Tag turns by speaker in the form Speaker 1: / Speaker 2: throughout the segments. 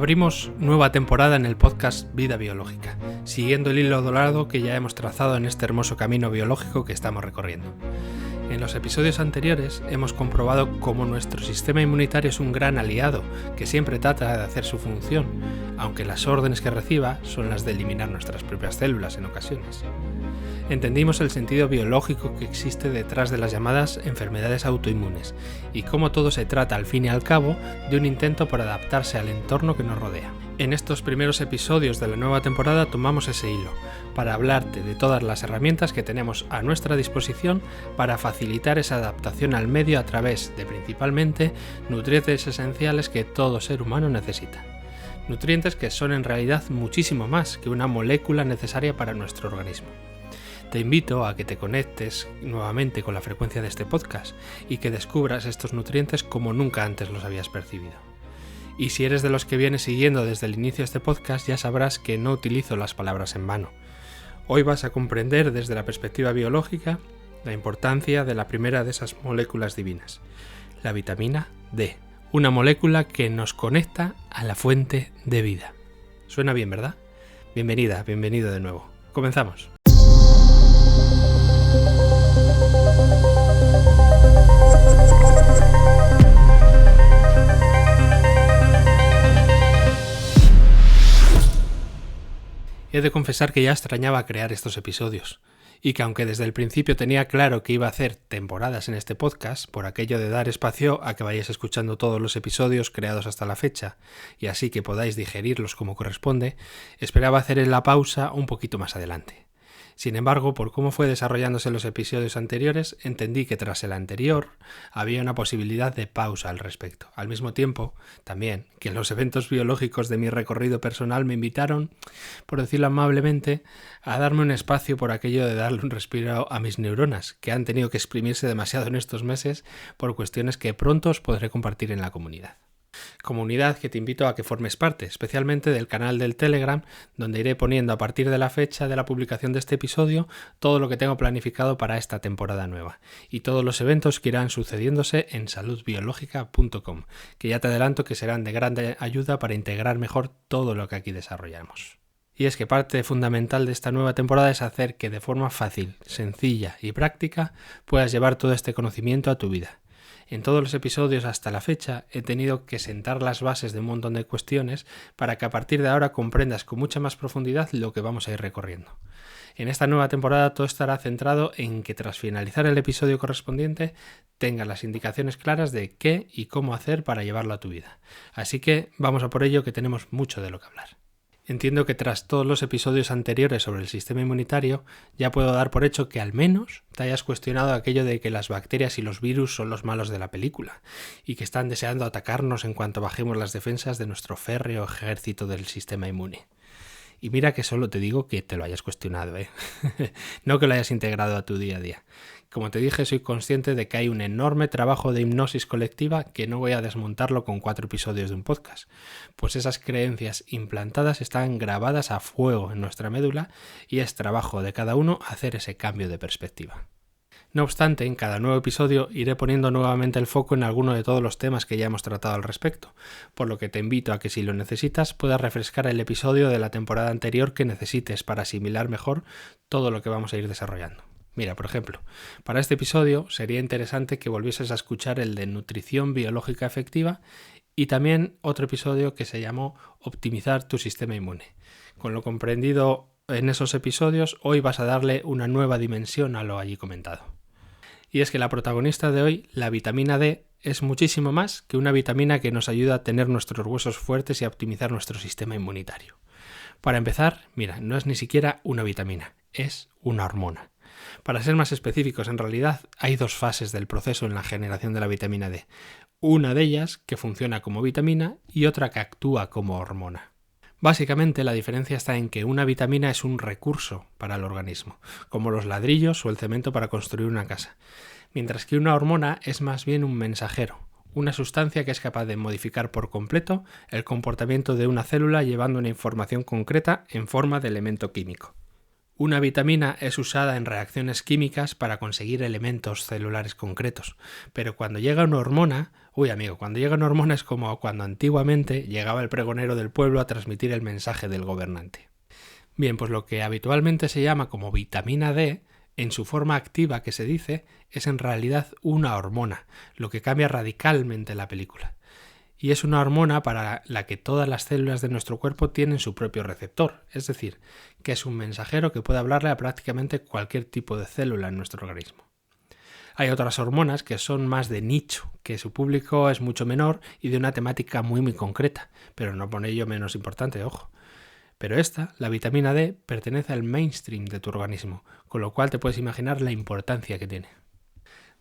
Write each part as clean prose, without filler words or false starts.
Speaker 1: Abrimos nueva temporada en el podcast Vida Biológica, siguiendo el hilo dorado que ya hemos trazado en este hermoso camino biológico que estamos recorriendo. En los episodios anteriores hemos comprobado cómo nuestro sistema inmunitario es un gran aliado que siempre trata de hacer su función, aunque las órdenes que reciba son las de eliminar nuestras propias células en ocasiones. Entendimos el sentido biológico que existe detrás de las llamadas enfermedades autoinmunes y cómo todo se trata al fin y al cabo de un intento por adaptarse al entorno que nos rodea. En estos primeros episodios de la nueva temporada tomamos ese hilo para hablarte de todas las herramientas que tenemos a nuestra disposición para facilitar esa adaptación al medio a través de principalmente nutrientes esenciales que todo ser humano necesita. Nutrientes que son en realidad muchísimo más que una molécula necesaria para nuestro organismo. Te invito a que te conectes nuevamente con la frecuencia de este podcast y que descubras estos nutrientes como nunca antes los habías percibido. Y si eres de los que vienes siguiendo desde el inicio de este podcast, ya sabrás que no utilizo las palabras en vano. Hoy vas a comprender desde la perspectiva biológica la importancia de la primera de esas moléculas divinas, la vitamina D, una molécula que nos conecta a la fuente de vida. Suena bien, ¿verdad? Bienvenida, bienvenido de nuevo. Comenzamos. He de confesar que ya extrañaba crear estos episodios, y que aunque desde el principio tenía claro que iba a hacer temporadas en este podcast, por aquello de dar espacio a que vayáis escuchando todos los episodios creados hasta la fecha, y así que podáis digerirlos como corresponde, esperaba hacer la pausa un poquito más adelante. Sin embargo, por cómo fue desarrollándose los episodios anteriores, entendí que tras el anterior había una posibilidad de pausa al respecto. Al mismo tiempo, también, que los eventos biológicos de mi recorrido personal me invitaron, por decirlo amablemente, a darme un espacio por aquello de darle un respiro a mis neuronas, que han tenido que exprimirse demasiado en estos meses por cuestiones que pronto os podré compartir en la comunidad. Comunidad que te invito a que formes parte, especialmente del canal del Telegram, donde iré poniendo a partir de la fecha de la publicación de este episodio todo lo que tengo planificado para esta temporada nueva y todos los eventos que irán sucediéndose en saludbiológica.com, que ya te adelanto que serán de gran ayuda para integrar mejor todo lo que aquí desarrollamos. Y es que parte fundamental de esta nueva temporada es hacer que de forma fácil, sencilla y práctica puedas llevar todo este conocimiento a tu vida. En todos los episodios hasta la fecha he tenido que sentar las bases de un montón de cuestiones para que a partir de ahora comprendas con mucha más profundidad lo que vamos a ir recorriendo. En esta nueva temporada todo estará centrado en que tras finalizar el episodio correspondiente tengas las indicaciones claras de qué y cómo hacer para llevarlo a tu vida. Así que vamos a por ello, que tenemos mucho de lo que hablar. Entiendo que tras todos los episodios anteriores sobre el sistema inmunitario ya puedo dar por hecho que al menos te hayas cuestionado aquello de que las bacterias y los virus son los malos de la película y que están deseando atacarnos en cuanto bajemos las defensas de nuestro férreo ejército del sistema inmune. Y mira que solo te digo que te lo hayas cuestionado, no que lo hayas integrado a tu día a día. Como te dije, soy consciente de que hay un enorme trabajo de hipnosis colectiva que no voy a desmontarlo con 4 episodios de un podcast, pues esas creencias implantadas están grabadas a fuego en nuestra médula y es trabajo de cada uno hacer ese cambio de perspectiva. No obstante, en cada nuevo episodio iré poniendo nuevamente el foco en alguno de todos los temas que ya hemos tratado al respecto, por lo que te invito a que si lo necesitas puedas refrescar el episodio de la temporada anterior que necesites para asimilar mejor todo lo que vamos a ir desarrollando. Mira, por ejemplo, para este episodio sería interesante que volvieses a escuchar el de nutrición biológica efectiva y también otro episodio que se llamó Optimizar tu sistema inmune. Con lo comprendido en esos episodios, hoy vas a darle una nueva dimensión a lo allí comentado. Y es que la protagonista de hoy, la vitamina D, es muchísimo más que una vitamina que nos ayuda a tener nuestros huesos fuertes y a optimizar nuestro sistema inmunitario. Para empezar, mira, no es ni siquiera una vitamina, es una hormona. Para ser más específicos, en realidad hay 2 fases del proceso en la generación de la vitamina D. Una de ellas que funciona como vitamina y otra que actúa como hormona. Básicamente la diferencia está en que una vitamina es un recurso para el organismo, como los ladrillos o el cemento para construir una casa, mientras que una hormona es más bien un mensajero, una sustancia que es capaz de modificar por completo el comportamiento de una célula llevando una información concreta en forma de elemento químico. Una vitamina es usada en reacciones químicas para conseguir elementos celulares concretos, pero cuando llega una hormona, cuando llega una hormona es como cuando antiguamente llegaba el pregonero del pueblo a transmitir el mensaje del gobernante. Bien, pues lo que habitualmente se llama como vitamina D, en su forma activa que se dice, es en realidad una hormona, lo que cambia radicalmente la película. Y es una hormona para la que todas las células de nuestro cuerpo tienen su propio receptor, es decir, que es un mensajero que puede hablarle a prácticamente cualquier tipo de célula en nuestro organismo. Hay otras hormonas que son más de nicho, que su público es mucho menor y de una temática muy concreta, pero no por ello menos importante, ojo. Pero esta, la vitamina D, pertenece al mainstream de tu organismo, con lo cual te puedes imaginar la importancia que tiene.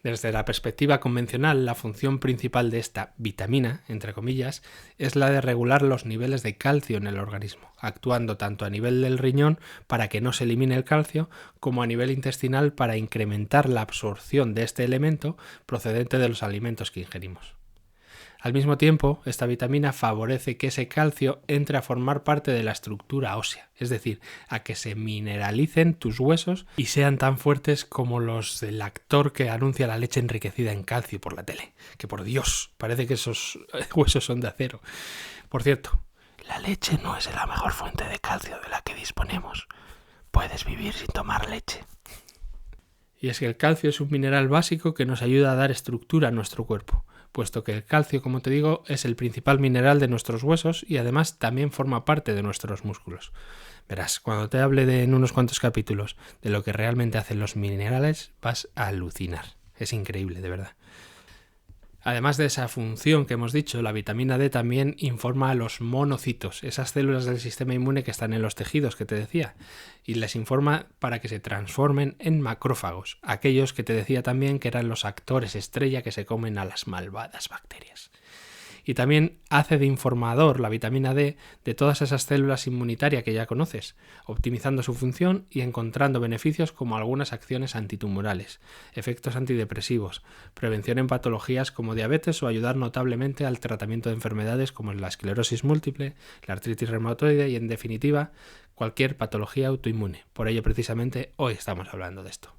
Speaker 1: Desde la perspectiva convencional, la función principal de esta vitamina, entre comillas, es la de regular los niveles de calcio en el organismo, actuando tanto a nivel del riñón para que no se elimine el calcio, como a nivel intestinal para incrementar la absorción de este elemento procedente de los alimentos que ingerimos. Al mismo tiempo, esta vitamina favorece que ese calcio entre a formar parte de la estructura ósea, es decir, a que se mineralicen tus huesos y sean tan fuertes como los del actor que anuncia la leche enriquecida en calcio por la tele. Que por Dios, parece que esos huesos son de acero. Por cierto, la leche no es la mejor fuente de calcio de la que disponemos. Puedes vivir sin tomar leche. Y es que el calcio es un mineral básico que nos ayuda a dar estructura a nuestro cuerpo, puesto que el calcio, como te digo, es el principal mineral de nuestros huesos y además también forma parte de nuestros músculos. Verás, cuando te hable en unos cuantos capítulos de lo que realmente hacen los minerales, vas a alucinar. Es increíble, de verdad. Además de esa función que hemos dicho, la vitamina D también informa a los monocitos, esas células del sistema inmune que están en los tejidos que te decía, y les informa para que se transformen en macrófagos, aquellos que te decía también que eran los actores estrella que se comen a las malvadas bacterias. Y también hace de informador la vitamina D de todas esas células inmunitarias que ya conoces, optimizando su función y encontrando beneficios como algunas acciones antitumorales, efectos antidepresivos, prevención en patologías como diabetes o ayudar notablemente al tratamiento de enfermedades como la esclerosis múltiple, la artritis reumatoide y, en definitiva, cualquier patología autoinmune. Por ello, precisamente, hoy estamos hablando de esto.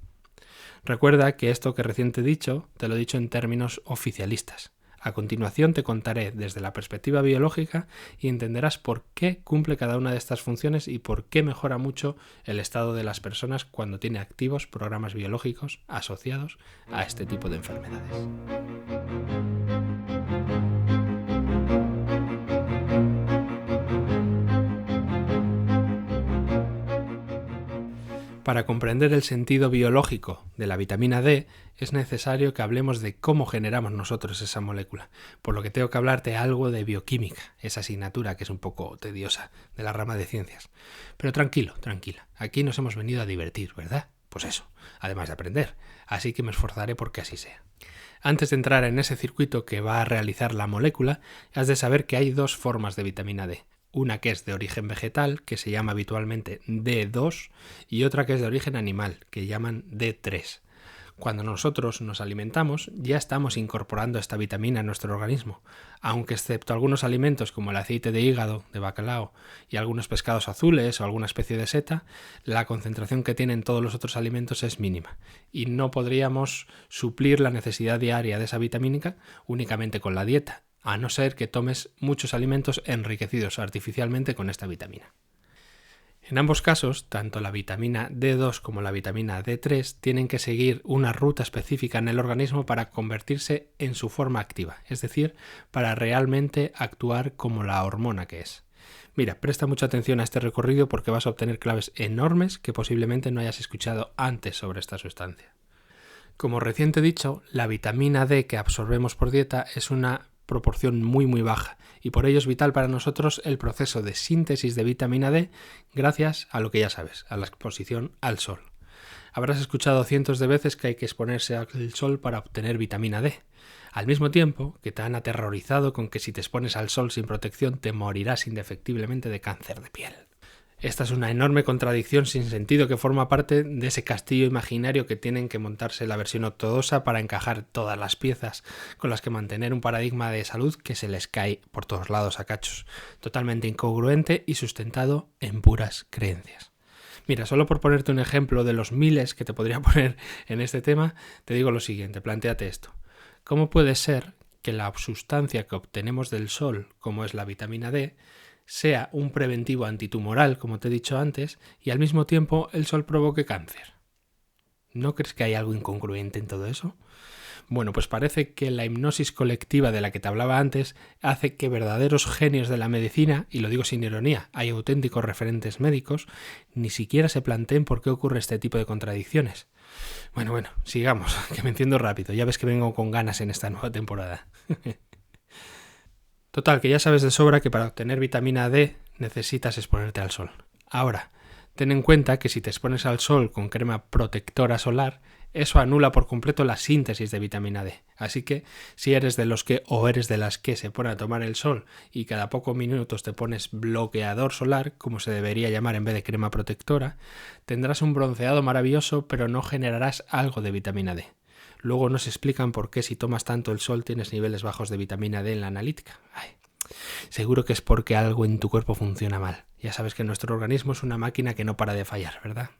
Speaker 1: Recuerda que esto que recién te he dicho, te lo he dicho en términos oficialistas. A continuación te contaré desde la perspectiva biológica y entenderás por qué cumple cada una de estas funciones y por qué mejora mucho el estado de las personas cuando tiene activos programas biológicos asociados a este tipo de enfermedades. Para comprender el sentido biológico de la vitamina D, es necesario que hablemos de cómo generamos nosotros esa molécula, por lo que tengo que hablarte algo de bioquímica, esa asignatura que es un poco tediosa de la rama de ciencias. Pero tranquila, aquí nos hemos venido a divertir, ¿verdad? Pues eso, además de aprender, así que me esforzaré porque así sea. Antes de entrar en ese circuito que va a realizar la molécula, has de saber que hay dos formas de vitamina D. Una que es de origen vegetal, que se llama habitualmente D2, y otra que es de origen animal, que llaman D3. Cuando nosotros nos alimentamos, ya estamos incorporando esta vitamina en nuestro organismo, aunque excepto algunos alimentos como el aceite de hígado, de bacalao, y algunos pescados azules o alguna especie de seta, la concentración que tienen todos los otros alimentos es mínima, y no podríamos suplir la necesidad diaria de esa vitamina únicamente con la dieta, a no ser que tomes muchos alimentos enriquecidos artificialmente con esta vitamina. En ambos casos, tanto la vitamina D2 como la vitamina D3 tienen que seguir una ruta específica en el organismo para convertirse en su forma activa, es decir, para realmente actuar como la hormona que es. Mira, presta mucha atención a este recorrido porque vas a obtener claves enormes que posiblemente no hayas escuchado antes sobre esta sustancia. Como recién te he dicho, la vitamina D que absorbemos por dieta es una proporción muy baja y por ello es vital para nosotros el proceso de síntesis de vitamina D gracias a lo que ya sabes, a la exposición al sol. Habrás escuchado cientos de veces que hay que exponerse al sol para obtener vitamina D, al mismo tiempo que te han aterrorizado con que si te expones al sol sin protección te morirás indefectiblemente de cáncer de piel. Esta es una enorme contradicción sin sentido que forma parte de ese castillo imaginario que tienen que montarse la versión ortodoxa para encajar todas las piezas con las que mantener un paradigma de salud que se les cae por todos lados a cachos, totalmente incongruente y sustentado en puras creencias. Mira, solo por ponerte un ejemplo de los miles que te podría poner en este tema, te digo lo siguiente, plantéate esto. ¿Cómo puede ser que la sustancia que obtenemos del sol, como es la vitamina D, sea un preventivo antitumoral, como te he dicho antes, y al mismo tiempo el sol provoque cáncer? ¿No crees que hay algo incongruente en todo eso? Bueno, pues parece que la hipnosis colectiva de la que te hablaba antes hace que verdaderos genios de la medicina, y lo digo sin ironía, hay auténticos referentes médicos, ni siquiera se planteen por qué ocurre este tipo de contradicciones. Bueno, sigamos, que me enciendo rápido, ya ves que vengo con ganas en esta nueva temporada. Total, que ya sabes de sobra que para obtener vitamina D necesitas exponerte al sol. Ahora, ten en cuenta que si te expones al sol con crema protectora solar, eso anula por completo la síntesis de vitamina D. Así que si eres de los que o eres de las que se pone a tomar el sol y cada pocos minutos te pones bloqueador solar, como se debería llamar en vez de crema protectora, tendrás un bronceado maravilloso, pero no generarás algo de vitamina D. Luego nos explican por qué si tomas tanto el sol tienes niveles bajos de vitamina D en la analítica. Seguro que es porque algo en tu cuerpo funciona mal. Ya sabes que nuestro organismo es una máquina que no para de fallar, ¿verdad?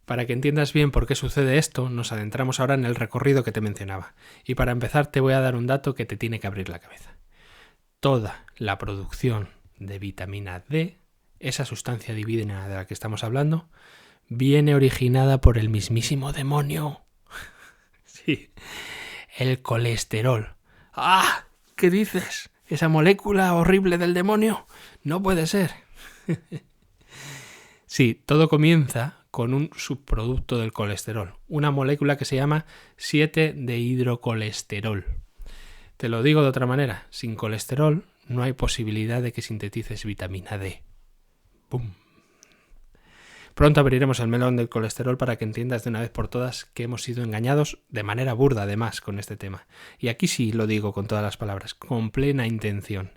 Speaker 1: Para que entiendas bien por qué sucede esto, nos adentramos ahora en el recorrido que te mencionaba. Y para empezar te voy a dar un dato que te tiene que abrir la cabeza. Toda la producción de vitamina D, esa sustancia divina de la que estamos hablando, viene originada por el mismísimo demonio. Sí, el colesterol. ¡Ah! ¿Qué dices? ¿Esa molécula horrible del demonio? No puede ser. Sí, todo comienza con un subproducto del colesterol, una molécula que se llama 7-dehidrocolesterol. Te lo digo de otra manera, sin colesterol no hay posibilidad de que sintetices vitamina D. ¡Bum! Pronto abriremos el melón del colesterol para que entiendas de una vez por todas que hemos sido engañados de manera burda además con este tema. Y aquí sí lo digo con todas las palabras, con plena intención.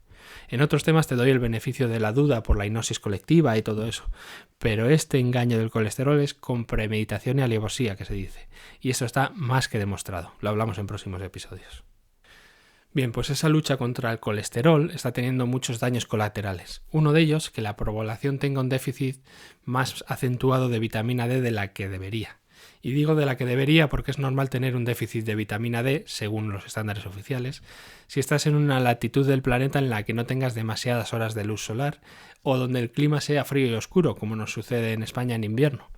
Speaker 1: En otros temas te doy el beneficio de la duda por la hipnosis colectiva y todo eso, pero este engaño del colesterol es con premeditación y alevosía, que se dice, y eso está más que demostrado. Lo hablamos en próximos episodios. Bien, pues esa lucha contra el colesterol está teniendo muchos daños colaterales. Uno de ellos, que la población tenga un déficit más acentuado de vitamina D de la que debería. Y digo de la que debería porque es normal tener un déficit de vitamina D, según los estándares oficiales, si estás en una latitud del planeta en la que no tengas demasiadas horas de luz solar o donde el clima sea frío y oscuro, como nos sucede en España en invierno.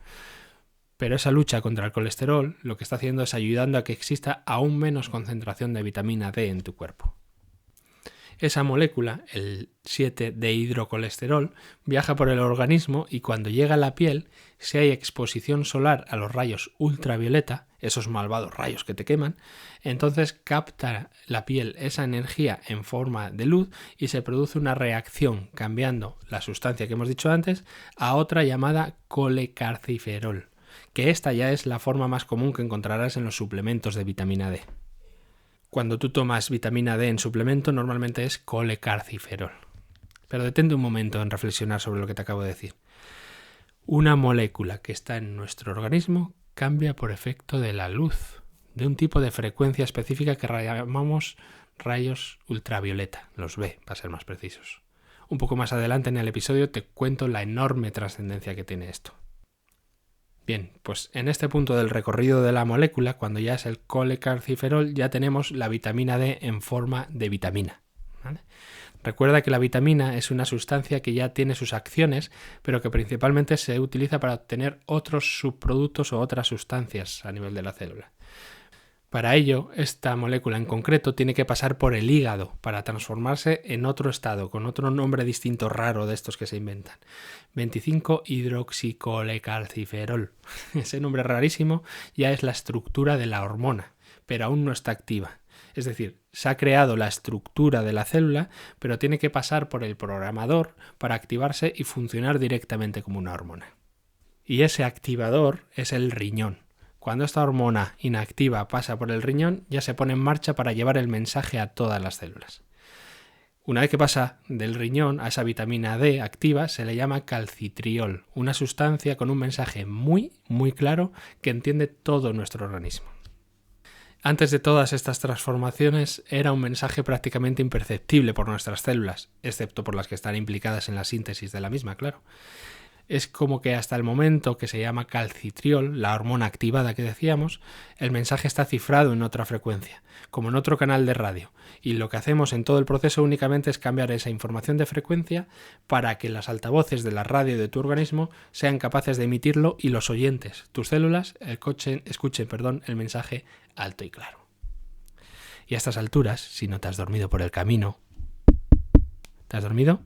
Speaker 1: Pero esa lucha contra el colesterol lo que está haciendo es ayudando a que exista aún menos concentración de vitamina D en tu cuerpo. Esa molécula, el 7-dehidrocolesterol, viaja por el organismo y cuando llega a la piel, si hay exposición solar a los rayos ultravioleta, esos malvados rayos que te queman, entonces capta la piel esa energía en forma de luz y se produce una reacción cambiando la sustancia que hemos dicho antes a otra llamada colecarciferol, que esta ya es la forma más común que encontrarás en los suplementos de vitamina D. Cuando tú tomas vitamina D en suplemento, normalmente es colecarciferol. Pero detente un momento en reflexionar sobre lo que te acabo de decir. Una molécula que está en nuestro organismo cambia por efecto de la luz, de un tipo de frecuencia específica que llamamos rayos ultravioleta, los B, para ser más precisos. Un poco más adelante en el episodio te cuento la enorme trascendencia que tiene esto. Bien, pues en este punto del recorrido de la molécula, cuando ya es el colecarciferol, ya tenemos la vitamina D en forma de vitamina, ¿vale? Recuerda que la vitamina es una sustancia que ya tiene sus acciones, pero que principalmente se utiliza para obtener otros subproductos o otras sustancias a nivel de la célula. Para ello, esta molécula en concreto tiene que pasar por el hígado para transformarse en otro estado, con otro nombre distinto raro de estos que se inventan. 25-hidroxicolecarciferol. Ese nombre rarísimo ya es la estructura de la hormona, pero aún no está activa. Es decir, se ha creado la estructura de la célula, pero tiene que pasar por el programador para activarse y funcionar directamente como una hormona. Y ese activador es el riñón. Cuando esta hormona inactiva pasa por el riñón, ya se pone en marcha para llevar el mensaje a todas las células. Una vez que pasa del riñón a esa vitamina D activa, se le llama calcitriol, una sustancia con un mensaje muy, muy claro que entiende todo nuestro organismo. Antes de todas estas transformaciones era un mensaje prácticamente imperceptible por nuestras células, excepto por las que están implicadas en la síntesis de la misma, claro. Es como que hasta el momento que se llama calcitriol, la hormona activada que decíamos, el mensaje está cifrado en otra frecuencia, como en otro canal de radio, y lo que hacemos en todo el proceso únicamente es cambiar esa información de frecuencia para que las altavoces de la radio de tu organismo sean capaces de emitirlo y los oyentes, tus células, escuchen el mensaje alto y claro. Y a estas alturas, si no te has dormido por el camino, ¿te has dormido?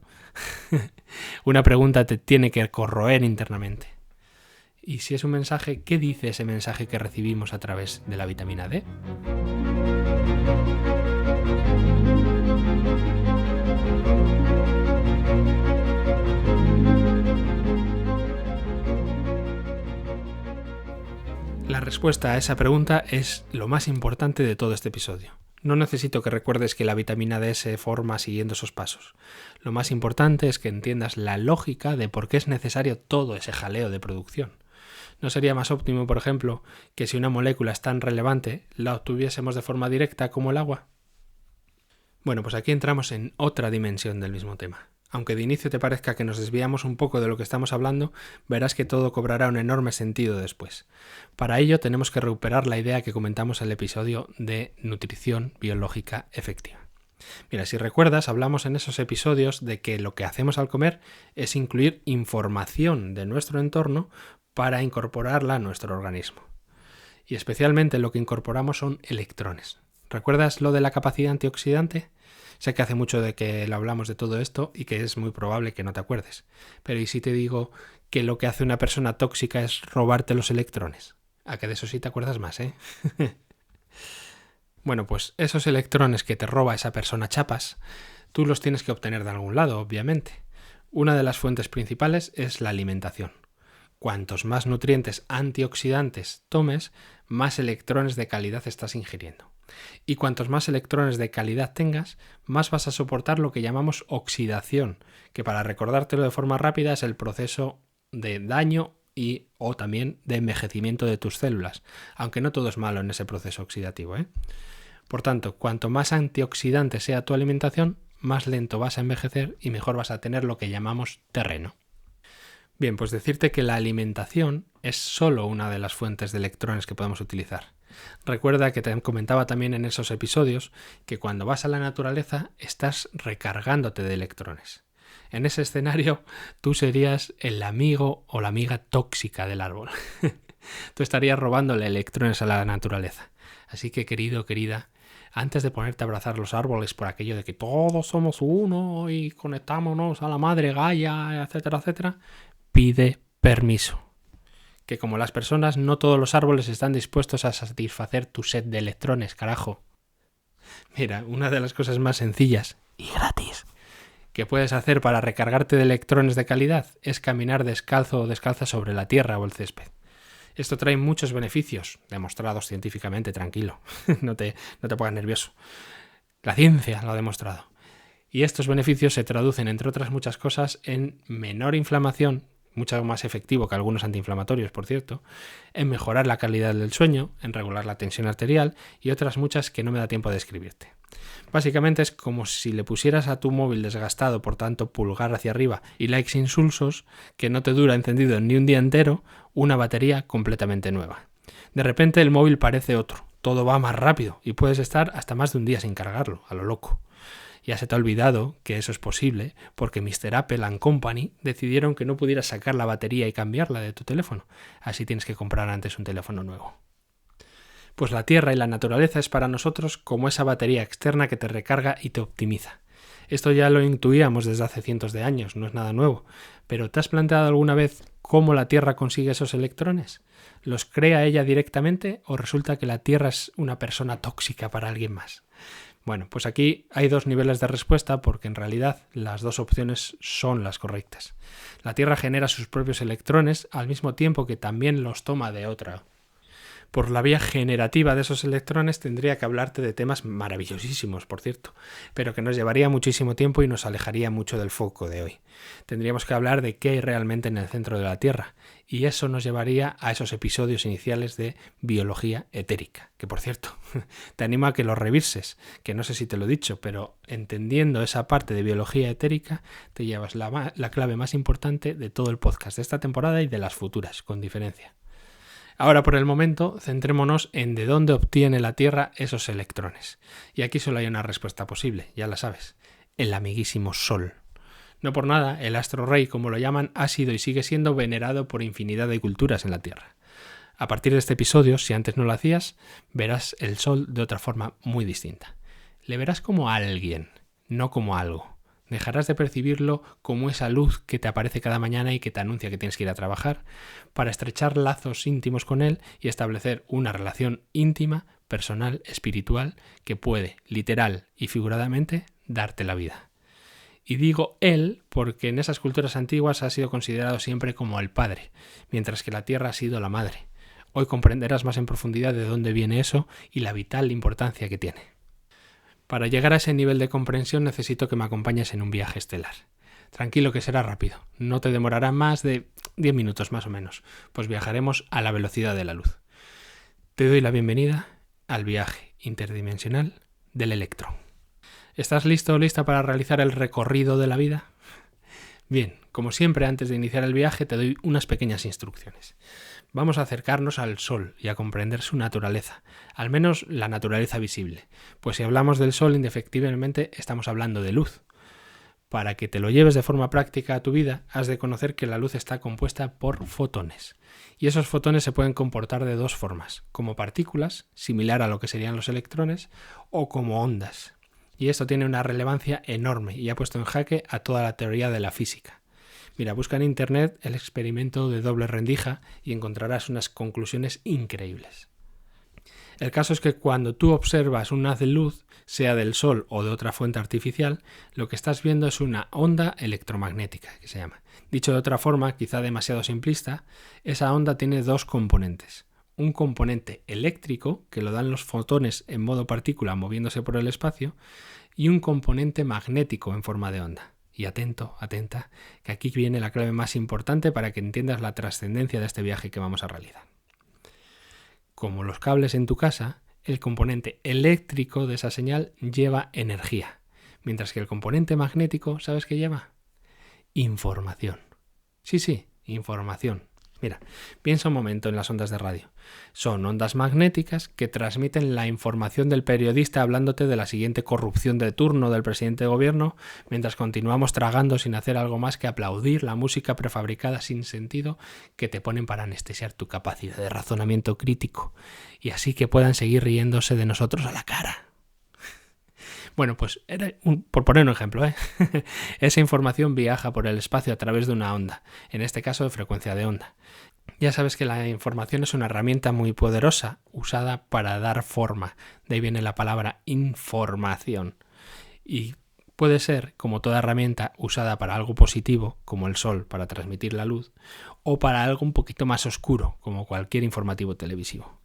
Speaker 1: Una pregunta te tiene que corroer internamente. Y si es un mensaje, ¿qué dice ese mensaje que recibimos a través de la vitamina D? La respuesta a esa pregunta es lo más importante de todo este episodio. No necesito que recuerdes que la vitamina D se forma siguiendo esos pasos. Lo más importante es que entiendas la lógica de por qué es necesario todo ese jaleo de producción. ¿No sería más óptimo, por ejemplo, que si una molécula es tan relevante, la obtuviésemos de forma directa como el agua? Bueno, pues aquí entramos en otra dimensión del mismo tema. Aunque de inicio te parezca que nos desviamos un poco de lo que estamos hablando, verás que todo cobrará un enorme sentido después. Para ello tenemos que recuperar la idea que comentamos en el episodio de nutrición biológica efectiva. Mira, si recuerdas, hablamos en esos episodios de que lo que hacemos al comer es incluir información de nuestro entorno para incorporarla a nuestro organismo. Y especialmente lo que incorporamos son electrones. ¿Recuerdas lo de la capacidad antioxidante? Sé que hace mucho de que lo hablamos de todo esto y que es muy probable que no te acuerdes. Pero ¿y si te digo que lo que hace una persona tóxica es robarte los electrones? ¿A que de eso sí te acuerdas más, eh? Bueno, pues esos electrones que te roba esa persona chapas, tú los tienes que obtener de algún lado, obviamente. Una de las fuentes principales es la alimentación. Cuantos más nutrientes antioxidantes tomes, más electrones de calidad estás ingiriendo. Y cuantos más electrones de calidad tengas, más vas a soportar lo que llamamos oxidación, que para recordártelo de forma rápida es el proceso de daño o también de envejecimiento de tus células, aunque no todo es malo en ese proceso oxidativo, ¿eh? Por tanto, cuanto más antioxidante sea tu alimentación, más lento vas a envejecer y mejor vas a tener lo que llamamos terreno. Bien, pues decirte que la alimentación es solo una de las fuentes de electrones que podemos utilizar. Recuerda que te comentaba también en esos episodios que cuando vas a la naturaleza estás recargándote de electrones. En ese escenario tú serías el amigo o la amiga tóxica del árbol. Tú estarías robándole electrones a la naturaleza. Así que querido, querida, antes de ponerte a abrazar los árboles por aquello de que todos somos uno y conectámonos a la madre Gaia, etcétera, etcétera, pide permiso. Que como las personas, no todos los árboles están dispuestos a satisfacer tu sed de electrones, carajo. Mira, una de las cosas más sencillas y gratis que puedes hacer para recargarte de electrones de calidad es caminar descalzo o descalza sobre la tierra o el césped. Esto trae muchos beneficios, demostrados científicamente, tranquilo. No te pongas nervioso. La ciencia lo ha demostrado. Y estos beneficios se traducen, entre otras muchas cosas, en menor inflamación, mucho más efectivo que algunos antiinflamatorios, por cierto, en mejorar la calidad del sueño, en regular la tensión arterial y otras muchas que no me da tiempo de describirte. Básicamente es como si le pusieras a tu móvil desgastado por tanto pulgar hacia arriba y likes insulsos, que no te dura encendido ni un día entero, una batería completamente nueva. De repente el móvil parece otro, todo va más rápido y puedes estar hasta más de un día sin cargarlo, a lo loco. Ya se te ha olvidado que eso es posible porque Mr. Apple and Company decidieron que no pudieras sacar la batería y cambiarla de tu teléfono. Así tienes que comprar antes un teléfono nuevo. Pues la Tierra y la naturaleza es para nosotros como esa batería externa que te recarga y te optimiza. Esto ya lo intuíamos desde hace cientos de años, no es nada nuevo. Pero ¿te has planteado alguna vez cómo la Tierra consigue esos electrones? ¿Los crea ella directamente o resulta que la Tierra es una persona tóxica para alguien más? Bueno, pues aquí hay dos niveles de respuesta porque en realidad las dos opciones son las correctas. La Tierra genera sus propios electrones al mismo tiempo que también los toma de otra. Por la vía generativa de esos electrones tendría que hablarte de temas maravillosísimos, por cierto, pero que nos llevaría muchísimo tiempo y nos alejaría mucho del foco de hoy. Tendríamos que hablar de qué hay realmente en el centro de la Tierra, y eso nos llevaría a esos episodios iniciales de biología etérica, que por cierto, te animo a que los revises, que no sé si te lo he dicho, pero entendiendo esa parte de biología etérica, te llevas la clave más importante de todo el podcast de esta temporada y de las futuras, con diferencia. Ahora, por el momento, centrémonos en de dónde obtiene la Tierra esos electrones. Y aquí solo hay una respuesta posible, ya la sabes, el amiguísimo Sol. No por nada, el astro rey, como lo llaman, ha sido y sigue siendo venerado por infinidad de culturas en la Tierra. A partir de este episodio, si antes no lo hacías, verás el Sol de otra forma muy distinta. Le verás como a alguien, no como a algo. Dejarás de percibirlo como esa luz que te aparece cada mañana y que te anuncia que tienes que ir a trabajar, para estrechar lazos íntimos con él y establecer una relación íntima, personal, espiritual, que puede, literal y figuradamente, darte la vida. Y digo él porque en esas culturas antiguas ha sido considerado siempre como el padre, mientras que la tierra ha sido la madre. Hoy comprenderás más en profundidad de dónde viene eso y la vital importancia que tiene. Para llegar a ese nivel de comprensión necesito que me acompañes en un viaje estelar. Tranquilo que será rápido, no te demorará más de 10 minutos más o menos, pues viajaremos a la velocidad de la luz. Te doy la bienvenida al viaje interdimensional del electrón. ¿Estás listo o lista para realizar el recorrido de la vida? Bien, como siempre, antes de iniciar el viaje te doy unas pequeñas instrucciones. Vamos a acercarnos al Sol y a comprender su naturaleza, al menos la naturaleza visible, pues si hablamos del Sol, indefectiblemente estamos hablando de luz. Para que te lo lleves de forma práctica a tu vida, has de conocer que la luz está compuesta por fotones. Y esos fotones se pueden comportar de dos formas, como partículas, similar a lo que serían los electrones, o como ondas. Y esto tiene una relevancia enorme y ha puesto en jaque a toda la teoría de la física. Mira, busca en internet el experimento de doble rendija y encontrarás unas conclusiones increíbles. El caso es que cuando tú observas un haz de luz, sea del Sol o de otra fuente artificial, lo que estás viendo es una onda electromagnética, que se llama. Dicho de otra forma, quizá demasiado simplista, esa onda tiene dos componentes. Un componente eléctrico, que lo dan los fotones en modo partícula moviéndose por el espacio, y un componente magnético en forma de onda. Y atento, atenta, que aquí viene la clave más importante para que entiendas la trascendencia de este viaje que vamos a realizar. Como los cables en tu casa, el componente eléctrico de esa señal lleva energía, mientras que el componente magnético, ¿sabes qué lleva? Información. Sí, información. Mira, piensa un momento en las ondas de radio. Son ondas magnéticas que transmiten la información del periodista hablándote de la siguiente corrupción de turno del presidente de gobierno, mientras continuamos tragando sin hacer algo más que aplaudir la música prefabricada sin sentido que te ponen para anestesiar tu capacidad de razonamiento crítico, y así que puedan seguir riéndose de nosotros a la cara. Bueno, pues por poner un ejemplo, esa información viaja por el espacio a través de una onda, en este caso de frecuencia de onda. Ya sabes que la información es una herramienta muy poderosa, usada para dar forma. De ahí viene la palabra información. Y puede ser, como toda herramienta, usada para algo positivo, como el sol para transmitir la luz, o para algo un poquito más oscuro, como cualquier informativo televisivo.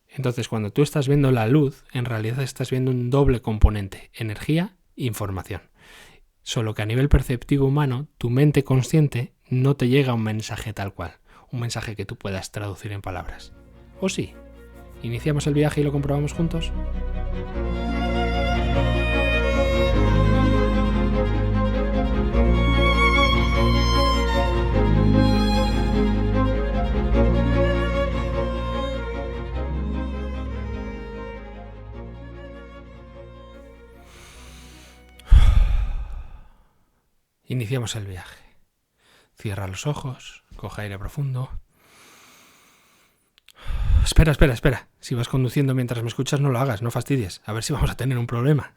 Speaker 1: Entonces, cuando tú estás viendo la luz, en realidad estás viendo un doble componente, energía e información. Solo que a nivel perceptivo humano, tu mente consciente no te llega un mensaje tal cual, un mensaje que tú puedas traducir en palabras. ¿O sí? ¿Iniciamos el viaje y lo comprobamos juntos? Iniciamos el viaje. Cierra los ojos, coge aire profundo. Espera. Si vas conduciendo mientras me escuchas, no lo hagas, no fastidies. A ver si vamos a tener un problema.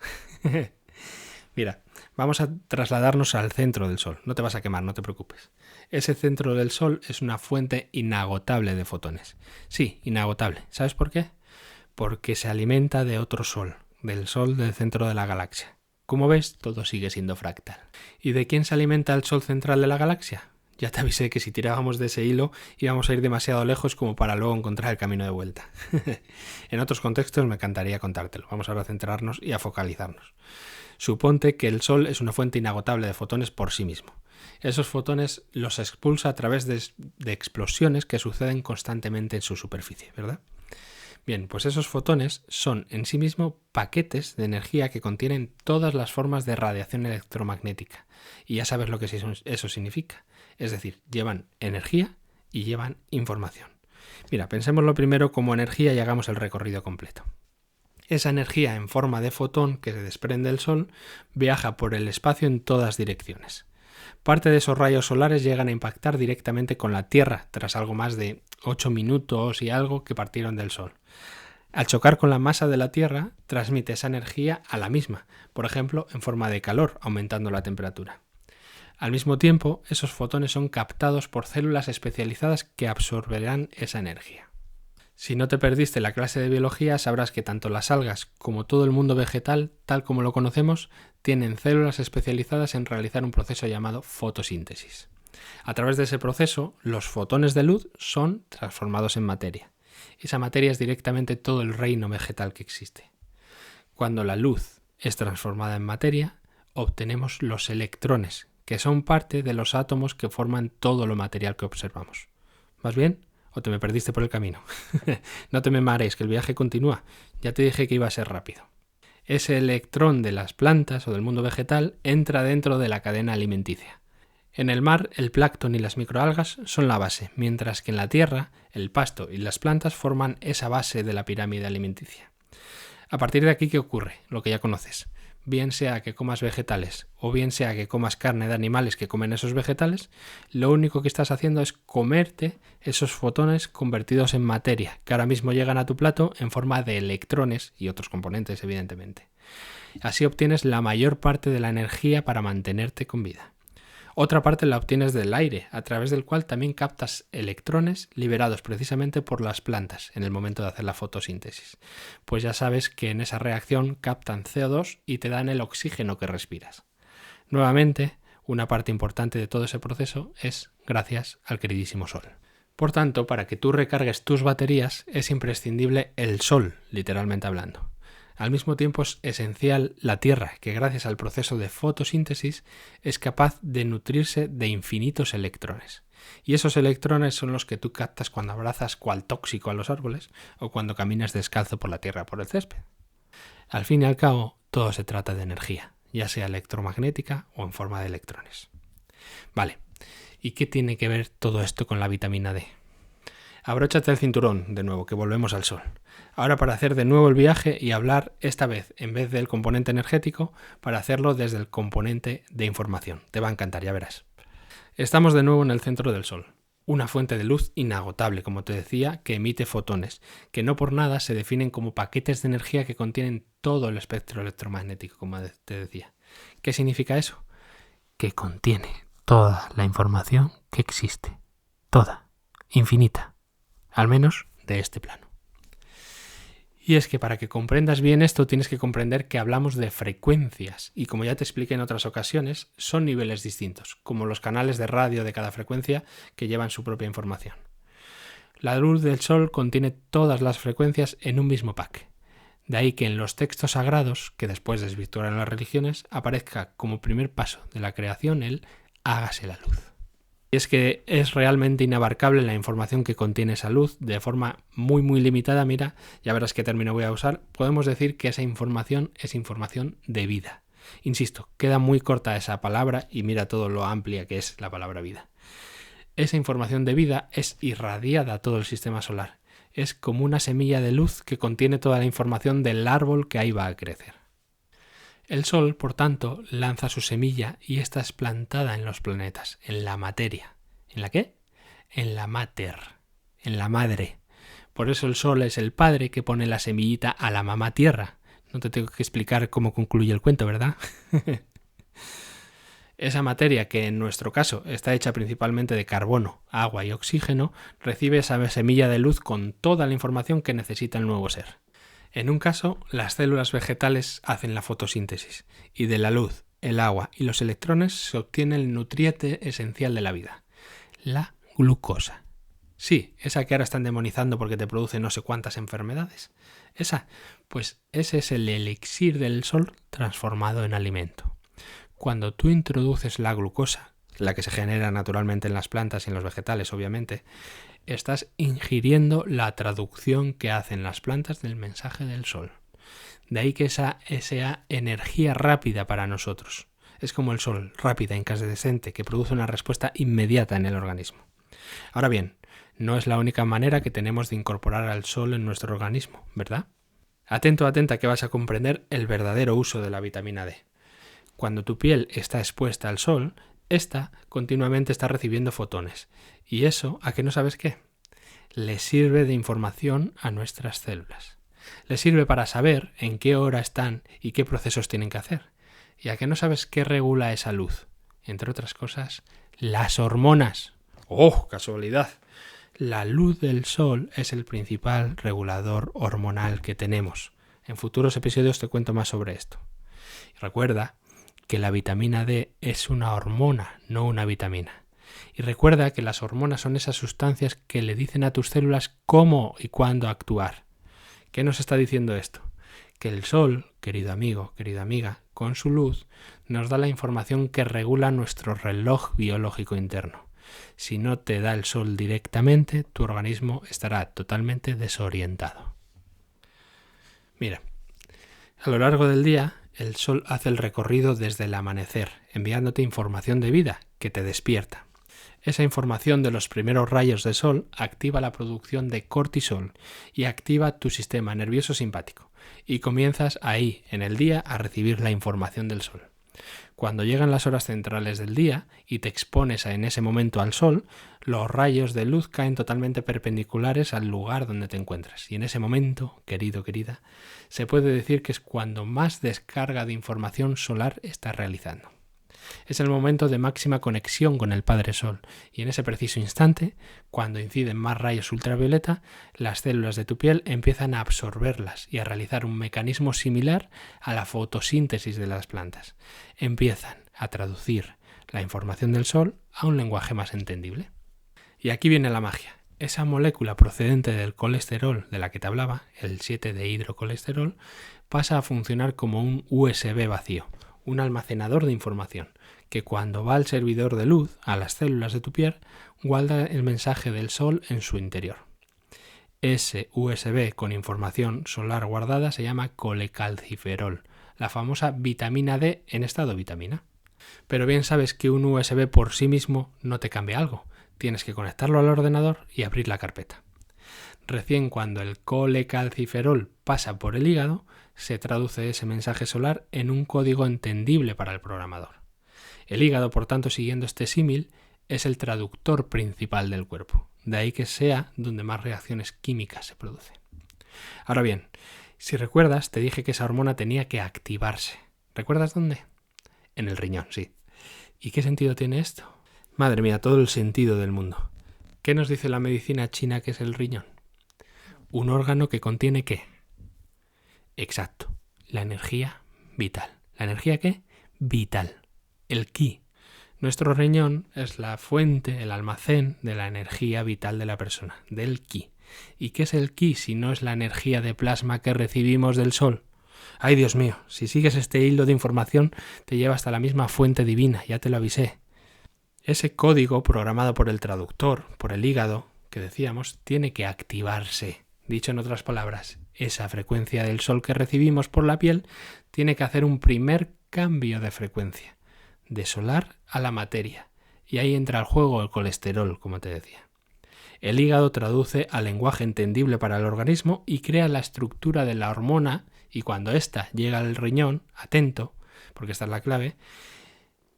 Speaker 1: Mira, vamos a trasladarnos al centro del Sol. No te vas a quemar, no te preocupes. Ese centro del Sol es una fuente inagotable de fotones. Sí, inagotable. ¿Sabes por qué? Porque se alimenta de otro Sol, del Sol del centro de la galaxia. Como ves, todo sigue siendo fractal. ¿Y de quién se alimenta el Sol central de la galaxia? Ya te avisé que si tirábamos de ese hilo íbamos a ir demasiado lejos como para luego encontrar el camino de vuelta. En otros contextos me encantaría contártelo. Vamos ahora a centrarnos y a focalizarnos. Suponte que el Sol es una fuente inagotable de fotones por sí mismo. Esos fotones los expulsa a través de explosiones que suceden constantemente en su superficie, ¿verdad? Bien, pues esos fotones son en sí mismos paquetes de energía que contienen todas las formas de radiación electromagnética. Y ya sabes lo que eso significa. Es decir, llevan energía y llevan información. Mira, pensémoslo primero como energía y hagamos el recorrido completo. Esa energía en forma de fotón que se desprende del Sol viaja por el espacio en todas direcciones. Parte de esos rayos solares llegan a impactar directamente con la Tierra tras algo más de 8 minutos y algo que partieron del Sol. Al chocar con la masa de la Tierra, transmite esa energía a la misma, por ejemplo, en forma de calor, aumentando la temperatura. Al mismo tiempo, esos fotones son captados por células especializadas que absorberán esa energía. Si no te perdiste la clase de biología, sabrás que tanto las algas como todo el mundo vegetal, tal como lo conocemos, tienen células especializadas en realizar un proceso llamado fotosíntesis. A través de ese proceso, los fotones de luz son transformados en materia. Esa materia es directamente todo el reino vegetal que existe. Cuando la luz es transformada en materia, obtenemos los electrones, que son parte de los átomos que forman todo lo material que observamos. ¿Vas bien? ¿O te me perdiste por el camino? No te me marees, que el viaje continúa. Ya te dije que iba a ser rápido. Ese electrón de las plantas o del mundo vegetal entra dentro de la cadena alimenticia. En el mar, el plancton y las microalgas son la base, mientras que en la tierra, el pasto y las plantas forman esa base de la pirámide alimenticia. A partir de aquí, ¿qué ocurre? Lo que ya conoces. Bien sea que comas vegetales o bien sea que comas carne de animales que comen esos vegetales, lo único que estás haciendo es comerte esos fotones convertidos en materia, que ahora mismo llegan a tu plato en forma de electrones y otros componentes, evidentemente. Así obtienes la mayor parte de la energía para mantenerte con vida. Otra parte la obtienes del aire, a través del cual también captas electrones liberados precisamente por las plantas en el momento de hacer la fotosíntesis. Pues ya sabes que en esa reacción captan CO2 y te dan el oxígeno que respiras. Nuevamente, una parte importante de todo ese proceso es gracias al queridísimo Sol. Por tanto, para que tú recargues tus baterías es imprescindible el Sol, literalmente hablando. Al mismo tiempo es esencial la Tierra, que gracias al proceso de fotosíntesis es capaz de nutrirse de infinitos electrones. Y esos electrones son los que tú captas cuando abrazas cual tóxico a los árboles o cuando caminas descalzo por la tierra por el césped. Al fin y al cabo, todo se trata de energía, ya sea electromagnética o en forma de electrones. Vale, ¿y qué tiene que ver todo esto con la vitamina D? Abróchate el cinturón, de nuevo, que volvemos al Sol. Ahora para hacer de nuevo el viaje y hablar, esta vez, en vez del componente energético, para hacerlo desde el componente de información. Te va a encantar, ya verás. Estamos de nuevo en el centro del Sol. Una fuente de luz inagotable, como te decía, que emite fotones, que no por nada se definen como paquetes de energía que contienen todo el espectro electromagnético, como te decía. ¿Qué significa eso? Que contiene toda la información que existe. Toda. Infinita. Al menos de este plano. Y es que para que comprendas bien esto tienes que comprender que hablamos de frecuencias y como ya te expliqué en otras ocasiones, son niveles distintos, como los canales de radio de cada frecuencia que llevan su propia información. La luz del Sol contiene todas las frecuencias en un mismo pack. De ahí que en los textos sagrados, que después desvirtuaron las religiones, aparezca como primer paso de la creación el hágase la luz. Y es que es realmente inabarcable la información que contiene esa luz, de forma muy limitada. Mira, ya verás qué término voy a usar. Podemos decir que esa información es información de vida. Insisto, queda muy corta esa palabra y mira todo lo amplia que es la palabra vida. Esa información de vida es irradiada a todo el sistema solar. Es como una semilla de luz que contiene toda la información del árbol que ahí va a crecer. El Sol, por tanto, lanza su semilla y esta es plantada en los planetas, en la materia. ¿En la qué? En la mater, en la madre. Por eso el Sol es el padre que pone la semillita a la mamá Tierra. No te tengo que explicar cómo concluye el cuento, ¿verdad? Esa materia, que en nuestro caso está hecha principalmente de carbono, agua y oxígeno, recibe esa semilla de luz con toda la información que necesita el nuevo ser. En un caso, las células vegetales hacen la fotosíntesis y de la luz, el agua y los electrones se obtiene el nutriente esencial de la vida. La glucosa. Sí, esa que ahora están demonizando porque te produce no sé cuántas enfermedades. Esa, pues ese es el elixir del sol transformado en alimento. Cuando tú introduces la glucosa, la que se genera naturalmente en las plantas y en los vegetales, obviamente, estás ingiriendo la traducción que hacen las plantas del mensaje del sol. De ahí que esa energía rápida para nosotros. Es como el sol, rápida, incandescente, que produce una respuesta inmediata en el organismo. Ahora bien, no es la única manera que tenemos de incorporar al sol en nuestro organismo, ¿verdad? Atento, atenta, que vas a comprender el verdadero uso de la vitamina D. Cuando tu piel está expuesta al sol, esta continuamente está recibiendo fotones. ¿Y eso a qué no sabes qué? Le sirve de información a nuestras células. Le sirve para saber en qué hora están y qué procesos tienen que hacer. ¿Y a qué no sabes qué regula esa luz? Entre otras cosas, las hormonas. ¡Oh, casualidad! La luz del sol es el principal regulador hormonal que tenemos. En futuros episodios te cuento más sobre esto. Y recuerda que la vitamina D es una hormona, no una vitamina. Y recuerda que las hormonas son esas sustancias que le dicen a tus células cómo y cuándo actuar. ¿Qué nos está diciendo esto? Que el sol, querido amigo, querida amiga, con su luz, nos da la información que regula nuestro reloj biológico interno. Si no te da el sol directamente, tu organismo estará totalmente desorientado. Mira, a lo largo del día, el sol hace el recorrido desde el amanecer, enviándote información de vida que te despierta. Esa información de los primeros rayos de sol activa la producción de cortisol y activa tu sistema nervioso simpático. Y comienzas ahí, en el día, a recibir la información del sol. Cuando llegan las horas centrales del día y te expones en ese momento al sol, los rayos de luz caen totalmente perpendiculares al lugar donde te encuentras. Y en ese momento, querido, querida, se puede decir que es cuando más descarga de información solar estás realizando. Es el momento de máxima conexión con el Padre Sol y en ese preciso instante, cuando inciden más rayos ultravioleta, las células de tu piel empiezan a absorberlas y a realizar un mecanismo similar a la fotosíntesis de las plantas. Empiezan a traducir la información del Sol a un lenguaje más entendible. Y aquí viene la magia. Esa molécula procedente del colesterol de la que te hablaba, el 7-dehidrocolesterol, pasa a funcionar como un USB vacío, un almacenador de información, que cuando va al servidor de luz, a las células de tu piel, guarda el mensaje del sol en su interior. Ese USB con información solar guardada se llama colecalciferol, la famosa vitamina D en estado vitamina. Pero bien sabes que un USB por sí mismo no te cambia algo. Tienes que conectarlo al ordenador y abrir la carpeta. Recién cuando el colecalciferol pasa por el hígado, se traduce ese mensaje solar en un código entendible para el programador. El hígado, por tanto, siguiendo este símil, es el traductor principal del cuerpo. De ahí que sea donde más reacciones químicas se producen. Ahora bien, si recuerdas, te dije que esa hormona tenía que activarse. ¿Recuerdas dónde? En el riñón, sí. ¿Y qué sentido tiene esto? Madre mía, todo el sentido del mundo. ¿Qué nos dice la medicina china que es el riñón? Un órgano que contiene ¿qué? Exacto, la energía vital. ¿La energía qué? Vital. El ki. Nuestro riñón es la fuente, el almacén de la energía vital de la persona, del ki. ¿Y qué es el ki si no es la energía de plasma que recibimos del sol? ¡Ay, Dios mío! Si sigues este hilo de información te lleva hasta la misma fuente divina, ya te lo avisé. Ese código programado por el traductor, por el hígado, que decíamos, tiene que activarse. Dicho en otras palabras, esa frecuencia del sol que recibimos por la piel tiene que hacer un primer cambio de frecuencia, de solar a la materia. Y ahí entra al juego el colesterol, como te decía. El hígado traduce al lenguaje entendible para el organismo y crea la estructura de la hormona, y cuando ésta llega al riñón, atento, porque esta es la clave,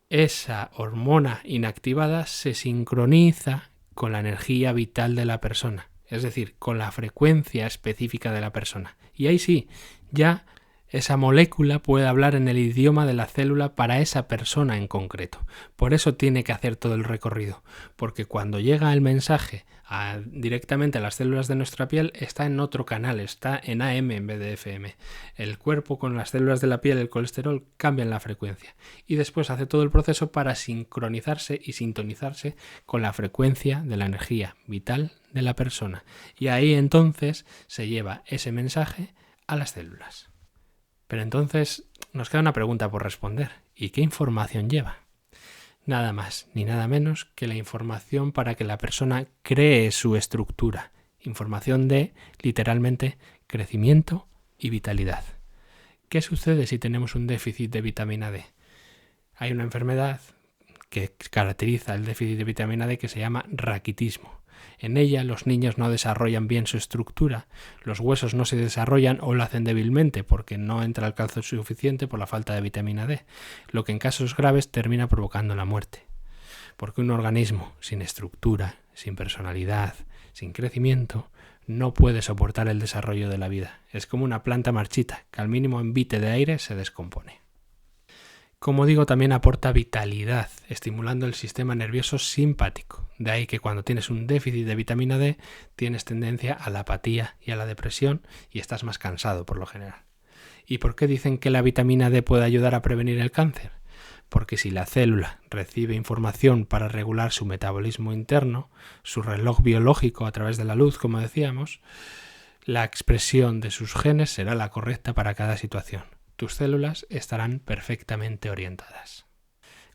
Speaker 1: esa hormona inactivada se sincroniza con la energía vital de la persona, es decir, con la frecuencia específica de la persona. Y ahí sí, ya Esa molécula puede hablar en el idioma de la célula para esa persona en concreto. Por eso tiene que hacer todo el recorrido, porque cuando llega el mensaje directamente a las células de nuestra piel está en otro canal, está en AM en vez de FM. El cuerpo con las células de la piel, el colesterol, cambian la frecuencia y después hace todo el proceso para sincronizarse y sintonizarse con la frecuencia de la energía vital de la persona. Y ahí entonces se lleva ese mensaje a las células. Pero entonces nos queda una pregunta por responder. ¿Y qué información lleva? Nada más ni nada menos que la información para que la persona cree su estructura. Información de, literalmente, crecimiento y vitalidad. ¿Qué sucede si tenemos un déficit de vitamina D? Hay una enfermedad que caracteriza el déficit de vitamina D que se llama raquitismo. En ella los niños no desarrollan bien su estructura, los huesos no se desarrollan o lo hacen débilmente porque no entra el calcio suficiente por la falta de vitamina D, lo que en casos graves termina provocando la muerte. Porque un organismo sin estructura, sin personalidad, sin crecimiento, no puede soportar el desarrollo de la vida. Es como una planta marchita que al mínimo envite de aire se descompone. Como digo, también aporta vitalidad, estimulando el sistema nervioso simpático. De ahí que cuando tienes un déficit de vitamina D, tienes tendencia a la apatía y a la depresión y estás más cansado por lo general. ¿Y por qué dicen que la vitamina D puede ayudar a prevenir el cáncer? Porque si la célula recibe información para regular su metabolismo interno, su reloj biológico a través de la luz, como decíamos, la expresión de sus genes será la correcta para cada situación. Tus células estarán perfectamente orientadas.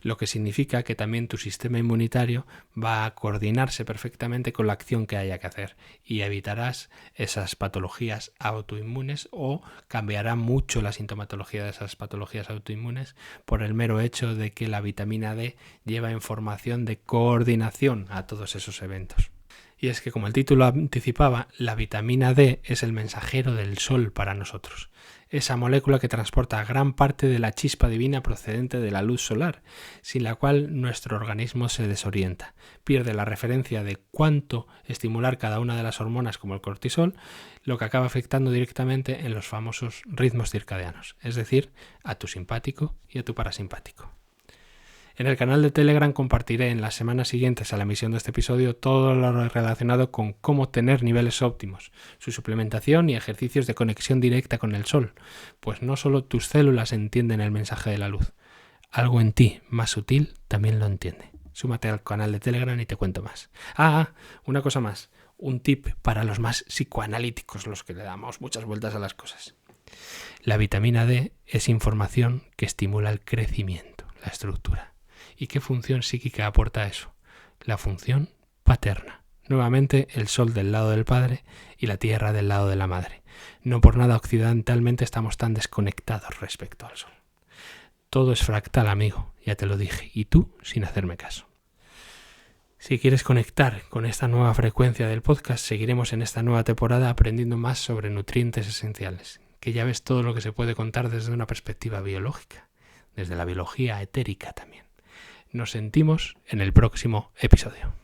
Speaker 1: Lo que significa que también tu sistema inmunitario va a coordinarse perfectamente con la acción que haya que hacer y evitarás esas patologías autoinmunes o cambiará mucho la sintomatología de esas patologías autoinmunes por el mero hecho de que la vitamina D lleva información de coordinación a todos esos eventos. Y es que, como el título anticipaba, la vitamina D es el mensajero del sol para nosotros. Esa molécula que transporta gran parte de la chispa divina procedente de la luz solar, sin la cual nuestro organismo se desorienta, pierde la referencia de cuánto estimular cada una de las hormonas como el cortisol, lo que acaba afectando directamente en los famosos ritmos circadianos, es decir, a tu simpático y a tu parasimpático. En el canal de Telegram compartiré en las semanas siguientes a la emisión de este episodio todo lo relacionado con cómo tener niveles óptimos, su suplementación y ejercicios de conexión directa con el sol, pues no solo tus células entienden el mensaje de la luz, algo en ti más sutil también lo entiende. Súmate al canal de Telegram y te cuento más. Una cosa más, un tip para los más psicoanalíticos, los que le damos muchas vueltas a las cosas. La vitamina D es información que estimula el crecimiento, la estructura. ¿Y qué función psíquica aporta eso? La función paterna. Nuevamente el sol del lado del padre y la tierra del lado de la madre. No por nada occidentalmente estamos tan desconectados respecto al sol. Todo es fractal, amigo, ya te lo dije, y tú sin hacerme caso. Si quieres conectar con esta nueva frecuencia del podcast, seguiremos en esta nueva temporada aprendiendo más sobre nutrientes esenciales, que ya ves todo lo que se puede contar desde una perspectiva biológica, desde la biología etérica también. Nos sentimos en el próximo episodio.